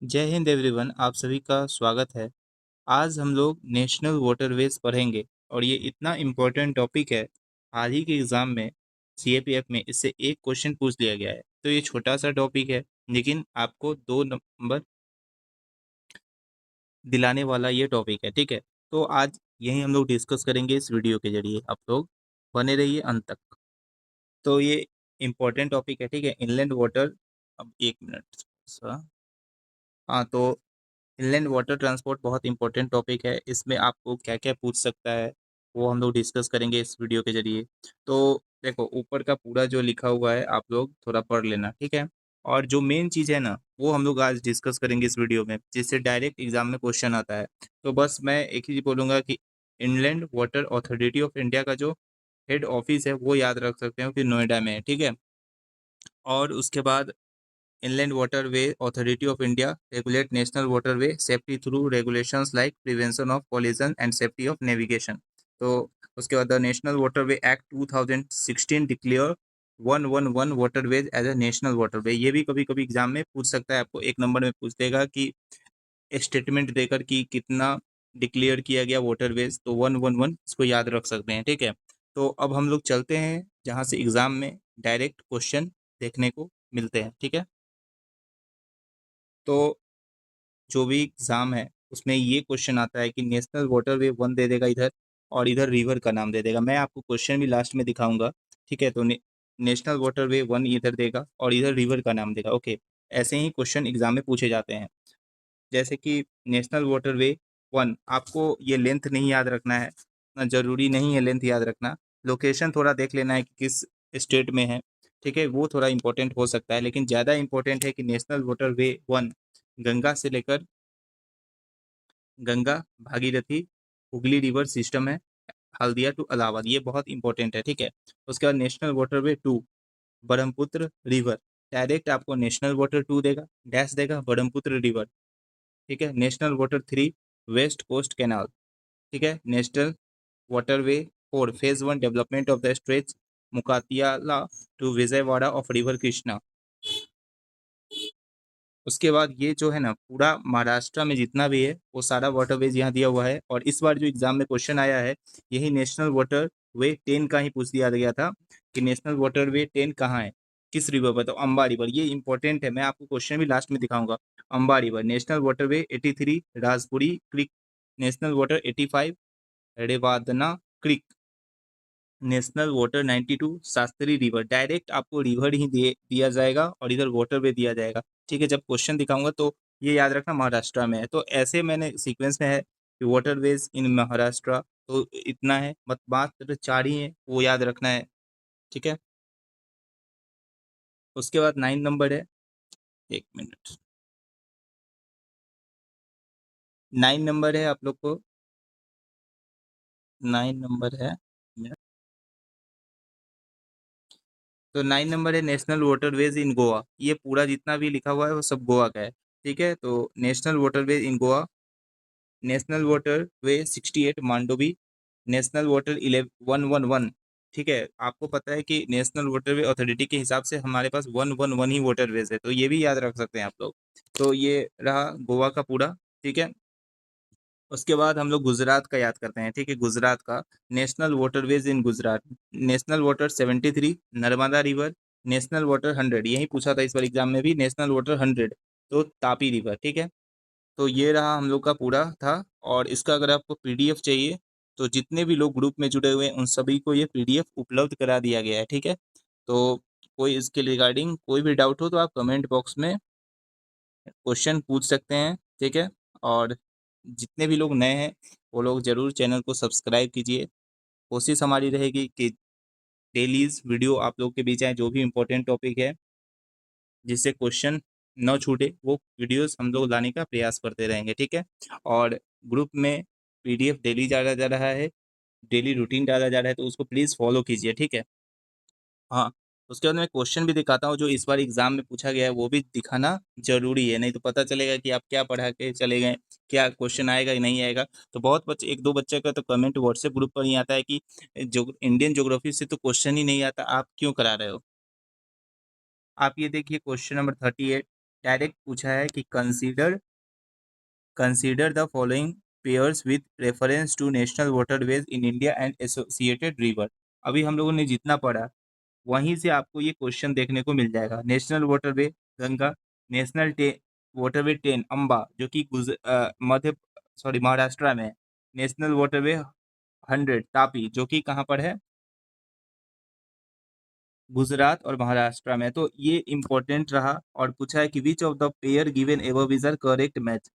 जय हिंद एवरीवन, आप सभी का स्वागत है। आज हम लोग नेशनल वाटरवेज पढ़ेंगे और ये इतना इम्पोर्टेंट टॉपिक है। हाल ही के एग्जाम में सीएपीएफ में इससे एक क्वेश्चन पूछ लिया गया है। तो ये छोटा सा टॉपिक है, लेकिन आपको 2 नंबर दिलाने वाला ये टॉपिक है। ठीक है, तो आज यही हम लोग डिस्कस करेंगे इस वीडियो के जरिए। आप लोग बने रहिए अंत तक। तो ये इम्पोर्टेंट टॉपिक है। ठीक है, इनलैंड वाटर। अब एक मिनट सा। हाँ, तो इनलैंड वाटर ट्रांसपोर्ट बहुत इंपॉर्टेंट टॉपिक है। इसमें आपको क्या क्या पूछ सकता है वो हम लोग डिस्कस करेंगे इस वीडियो के जरिए। तो देखो, ऊपर का पूरा जो लिखा हुआ है आप लोग थोड़ा पढ़ लेना, ठीक है। और जो मेन चीज़ है ना, वो हम लोग आज डिस्कस करेंगे इस वीडियो में, जिससे डायरेक्ट एग्जाम में क्वेश्चन आता है। तो बस मैं एक ही बोलूँगा कि inland water authority of India का जो हेड ऑफिस है वो याद रख सकते हो कि नोएडा में है, ठीक है। और उसके बाद Inland Waterway Authority of India regulate national waterway safety through regulations like prevention of collision and safety of navigation. तो उसके बाद the national waterway act 2016 declare 111 waterways as a national waterway. ये भी कभी कभी एग्जाम में पूछ सकता है, आपको एक नंबर में पूछ देगा कि स्टेटमेंट देकर कि कितना डिक्लेयर किया गया वाटरवेज। तो 111 इसको याद रख सकते हैं, ठीक है। तो अब हम लोग चलते हैं जहाँ से एग्जाम में डायरेक्ट क्वेश्चन देखने को मिलते हैं, ठीक है। तो जो भी एग्जाम है उसमें ये क्वेश्चन आता है कि नेशनल वाटरवे 1 दे देगा इधर, और इधर रिवर का नाम दे देगा। मैं आपको क्वेश्चन भी लास्ट में दिखाऊंगा, ठीक है। तो नेशनल वाटरवे 1 इधर देगा और इधर रिवर का नाम देगा। ओके, ऐसे ही क्वेश्चन एग्जाम में पूछे जाते हैं। जैसे कि नेशनल वाटरवे 1, आपको ये लेंथ नहीं याद रखना है ना, जरूरी नहीं है लेंथ याद रखना। लोकेशन थोड़ा देख लेना है कि किस स्टेट में है, ठीक है, वो थोड़ा इंपॉर्टेंट हो सकता है। लेकिन ज़्यादा इंपॉर्टेंट है कि नेशनल वाटरवे 1 गंगा से लेकर गंगा, भागीरथी, हुगली रिवर सिस्टम है, हल्दिया टू इलाहाबाद, ये बहुत इंपॉर्टेंट है, ठीक है। उसके बाद national waterway 2 Brahmaputra river, direct आपको नेशनल वाटर 2 देगा, डैश देगा ब्रह्मपुत्र रिवर, ठीक है। National water 3 west coast canal, ठीक है। National waterway 4 phase 1 development of the stretch Muktyala to Vijayawada of river Krishna. उसके बाद ये जो है ना, पूरा महाराष्ट्र में जितना भी है वो सारा वाटरवेज यहाँ दिया हुआ है। और इस बार जो एग्जाम में क्वेश्चन आया है, यही नेशनल वाटर वे 10 का ही पूछ दिया गया था कि नेशनल वाटर वे 10 कहाँ है, किस रिवर पर। तो अम्बा रिवर, ये इंपॉर्टेंट है। मैं आपको क्वेश्चन भी लास्ट में दिखाऊंगा। Amba river. National waterway 83 Rajpuri creek. National water 85 Revadanda creek. National water 92 Shastri river. Direct आपको रिवर ही दिया जाएगा और इधर वाटर वे दिया जाएगा, ठीक है। जब क्वेश्चन दिखाऊंगा तो ये याद रखना महाराष्ट्र में है। तो ऐसे मैंने सीक्वेंस में है कि वाटर वेज इन महाराष्ट्र, तो इतना है, मत मात्र 4 ही है, वो याद रखना है, ठीक है। उसके बाद 9 नंबर है, एक मिनट, 9 नंबर है आप लोग को, 9 नंबर है। तो 9 नंबर है नेशनल वाटरवेज इन गोवा। ये पूरा जितना भी लिखा हुआ है वो सब गोवा का है, ठीक है। तो national waterways in Goa, national water way 68 Mandovi, national water 111, ठीक है। आपको पता है कि नेशनल वाटरवे अथॉरिटी के हिसाब से हमारे पास 111 ही वाटरवेज है, तो ये भी याद रख सकते हैं आप लोग। तो ये रहा गोवा का पूरा, ठीक है। उसके बाद हम लोग गुजरात का याद करते हैं, ठीक है। गुजरात का national waterways in Gujarat, national water 73 Narmada river, national water 100, यही पूछा था इस बार एग्जाम में भी, नेशनल वाटर 100 तो तापी रिवर, ठीक है। तो ये रहा हम लोग का पूरा था। और इसका अगर आपको पीडीएफ चाहिए तो जितने भी लोग ग्रुप में जुड़े हुए हैं उन सभी को ये पीडीएफ उपलब्ध करा दिया गया है, ठीक है। तो कोई इसके रिगार्डिंग कोई भी डाउट हो तो आप कमेंट बॉक्स में क्वेश्चन पूछ सकते हैं, ठीक है। और जितने भी लोग नए हैं वो लोग जरूर चैनल को सब्सक्राइब कीजिए। कोशिश हमारी रहेगी कि डेलीज वीडियो आप लोग के बीच आए, जो भी इम्पोर्टेंट टॉपिक है जिससे क्वेश्चन न छूटे, वो वीडियोस हम लोग लाने का प्रयास करते रहेंगे, ठीक है। और ग्रुप में पीडीएफ डेली डाला जा रहा है, डेली रूटीन डाला जा रहा है, तो उसको प्लीज़ फॉलो कीजिए, ठीक है। हाँ, उसके बाद मैं क्वेश्चन भी दिखाता हूँ जो इस बार एग्जाम में पूछा गया है, वो भी दिखाना जरूरी है, नहीं तो पता चलेगा कि आप क्या पढ़ा के चले गए, क्या क्वेश्चन आएगा कि नहीं आएगा। तो बहुत बच्चे, एक दो बच्चे का तो कमेंट व्हाट्सएप ग्रुप पर ही आता है कि जो इंडियन ज्योग्राफी से तो क्वेश्चन ही नहीं आता, आप क्यों करा रहे हो। आप ये देखिए क्वेश्चन नंबर 38, डायरेक्ट पूछा है कि consider the following pairs with reference to national waterways in India and associated river. अभी हम लोगों ने जितना पढ़ा वहीं से आपको ये क्वेश्चन देखने को मिल जाएगा। National waterway Ganga, national waterway 10 Amba जो कि महाराष्ट्र में है। नेशनल वाटरवे 100 तापी जो कि कहाँ पर है, गुजरात और महाराष्ट्र में। तो ये इंपॉर्टेंट रहा और पूछा है कि which of the pair given above is are correct match.